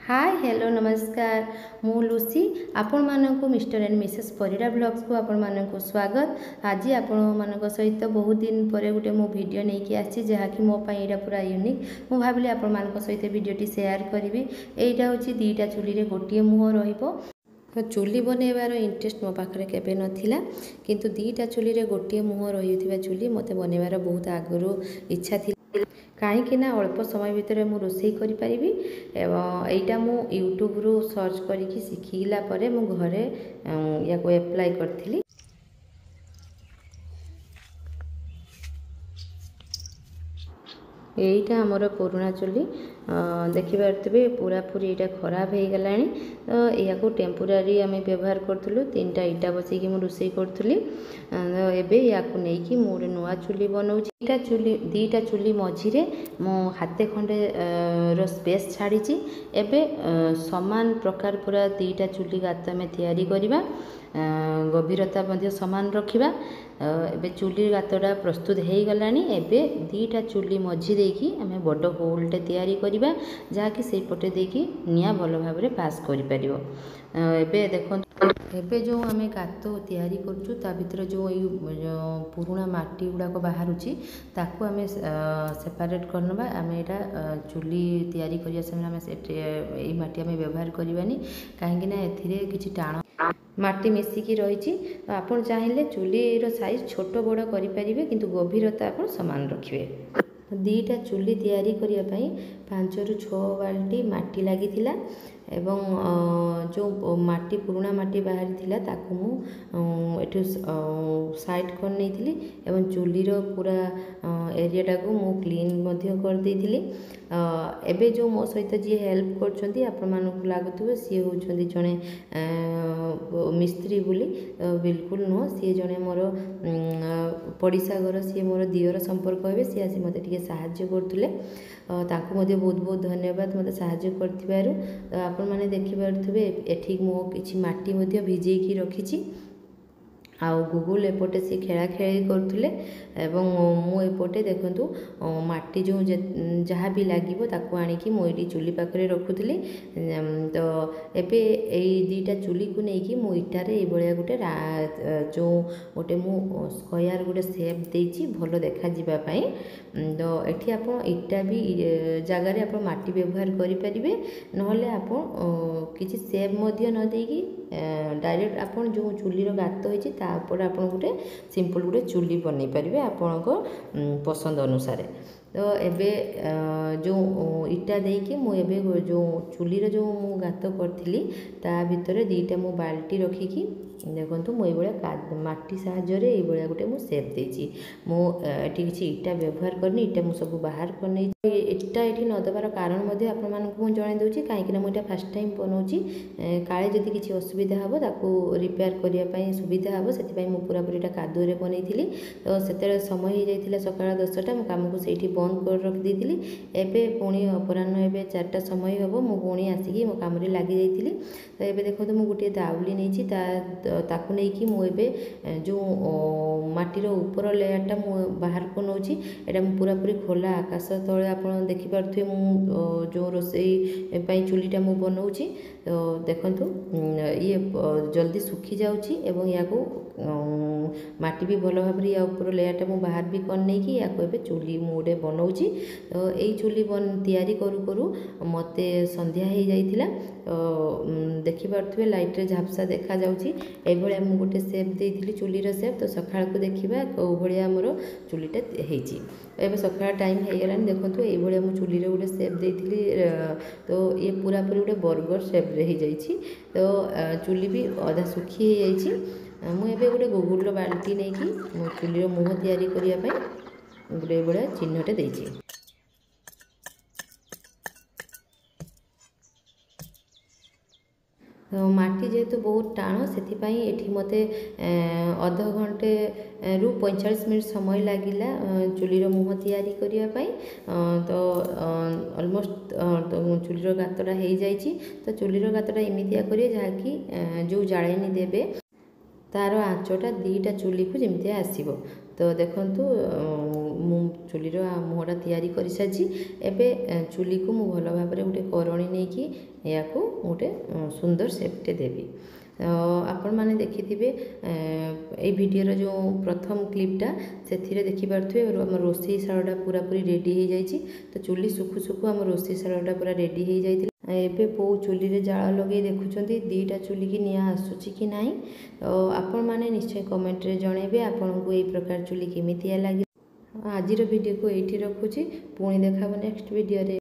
Hi hello नमस्कार मु Lucy आपण मानक mister and Mrs Parida blogs को आपण मानक स्वागत। आज आपण मानक सहित बहुत दिन पर गोटे मो वीडियो नहीं कि आसी जहाँकि मो पाई एटा पूरा यूनिक मु भाविली आपण मानक सहित वीडियोटी शेयर करी। एटा होची दीटा चुली रे गोटे मुह रहिबो। तो चुली बनइबार इंटरेस्ट मो पाखे केबे नथिला किंतु दीटा चुली रे गोटे मुह रही चुली मते बनइबार बहुत आगु इच्छा थी कहीं अल्प समय भितर मु रोषे करी एवं एटा मु यूट्यूब रु सर्च करी शिखला मु घरे या को अप्लाई करथिली। यहीटा आमर पुराणा चुली देखिपे पूरा पूरी यहाँ खराब हो गला। तो या टेम्पोरारी आम व्यवहार करूँ 3टा इटा बसैकी मुझे रोषे करी। एबे या नहीं गोटे नुआ चुली बनाऊँ। दीटा चुली मझिरे मो हाथे खंडे रो स्पेस छाड़ी एबे समान प्रकार पूरा दीटा चुली गात आम तैयारी करवा गभीरता समान रखा। एबे चुली गातटा प्रस्तुत हो गला। एबे दीटा चुली मझी देकी आम बड़ होलटे तैयारी करवा जहाँकि से पटे देकी निया भल भाव पास कर पार। एबे देखो एबे जो आम गात तैयारी करूँ ता भीतर जो पुराणा माटी गुड़ाक बाहर ताकू आम सेपारेट करनबा। आम यहाँ चुली तैयारी करिया समय आम से माटी आम व्यवहार करवानी कहीं एथिरे किछि टाण माटी मिसिकी रही। आपन चाहिए चुलीर साइज छोट बड़ करें किंतु गभीरता आप सामान रखिए। दीटा चुली तैयारी करने 5 ରୁ 6 बाल्टी माटी लगी एवं जो माटी पुराणा माटी बाहरी थिला ताकू मु साइड कर नहीं एवं चुलीर पूरा एरियाटा को मु क्लीन कर देइथिली। एबे जो मो सहित जी हेल्प करछंती आपण मानकु लागुथबे सी होछंती जणे मिस्त्री बोली बिल्कुल नुह सी जणे मोर पड़िशा घर सी मोर दियर संपर्क हे सी आसी मते टिके साहाय्य करथुले ताकू मते बहुत बहुत धन्यवाद मते साहाय्य करथिबारु। आपण माने देखि पारथुबे एठी मो किछि माटी मते भिजेकी रखिछि आउ गुगुल एपटे सी खेला खेली करुले एवं मु एपटे देखंतु माटी जो जहाँ भी लगे ताकू आनिकी मु ये चुली पाखरे रखुली। तो एबे एई दीटा चुली को लेकिन मु इटारे ये भाया गोटे जो गोटे मु स्क्वायर गोटे सेप देछि भल देखा जिबा पई। तो एठी आपण इटा भी जगार आप माटी व्यवहार करें नहले आप किसी सेप न देकी डायरेक्ट आपण जो चुलीर गात होइछि तापर आप गोटे सिंपल गोटे चुली बनै पारे आपण पसंद अनुसार। तो एबे जो इटा देकी मु एबे जो चुलीर जो मु गात करथिली ता भितर दीटा मु बाल्टी रखिकी देखो मु ये माटी साहाय्य ये गोटे मु सेप देछि। मु एठी किछि इटा व्यवहार करनी इटा मु सब बाहर कर नै इटा एठी न दबार कारण मध्ये आपण मानकु मु जणाई दोछि काहेकि मु इटा फर्स्ट टाइम बनाउछि काळे जदि किछि असुविधा हबो ताकू रिपेयर करिया पई सुविधा हबो सेति पई मु पूरा पूरी इटा कादुଅ रे बनैथिली। तो सेतेले समय हो जाइथिला सकाळ 10टा मु काम को सेठी बंद कर रख देथिली। एबे पुणी अपराह्न एबे 4टा समय हबो मु पुणी आसिकी मो काम रे लागि जाइथिली। तो एबे देखो मु गोटे दाउली नैछि ताकू नहीं मु एबे जो माटीर ऊपर लेयरटा मु बाहर को नौछि एटा मु पूरा पूरी खोला आकाश तले आपण देखि पारथुए मु जो रोसई पई चुलीटा मु बनाउछि। तो देखंतु ये जल्दी सुखी जाउछि एवं या को माटी भी भल भाव या ऊपर लेयरटा मु बाहर भी कर नहीं कि या को एबे चुली मु गोटे बनाउछि। तो एई चुली तैयारी करू करू मते संध्या हो जाइथिला। तो देखि पारथुए लाइट रे झापसा देखा जाउछि एभलिया मु गोटे सेप देइथिली चुलीर सेप। तो सकाळ को देखिबा को भलिया मोर चुलीटा हेइछि। एबे सकाळ टाइम हे गेलानी देखंतु ए भलिया मु चुलीर गोटे सेप देइथिली। तो ये पूरा पूरी गोटे बर्गर सेप रे हे जाइछि। तो चुली भी आधा सुखी हे जाइछि। मु एबे गोटे गुगुल बाल्टी नहीं कि मो चुलीर मुह तैयारी करिया पई गोटे बड़ा चिन्हटे देइछि। तो माटी जेहेतु बहुत टाण से मते अध घंटे रु 45 मिनट समय लगिला चुलीर मुह तैयारी करने। तो ऑलमोस्ट चुलीर गातटा हो जाइछि। तो चुलीर गातटा एमितिया करिए जहाँकि जो जाळेनी देबे तार आँचटा 2टा चुली को जमती आसब। तो देखंतु मु चुलीर मुहटा तैयारी कर सारी एबे चुली को मु भल भाव में गोटे करणी नहीं कि या गोटे सुंदर सेपटे देवी। आपण मैंने देखिथिबे ए वीडियोर जो प्रथम क्लिपटा से देखिपे आम रोसई शालटा पूरा पूरी रेडी हो जाइए। तो चुली सुखु सुखु आम रोसई शालटा पूरा रेडी हो जाइए। एबे पो चुली रे जाल लगे देखुंत दीटा चुली की निआ आसूची कि नहीं। आपण मैंने निश्चय कमेंट रे जनइबे आपन को यही प्रकार चुली केमितिया लगे। आज वीडियो को ये रखुची, पुणी देखा नेक्स्ट वीडियो रे।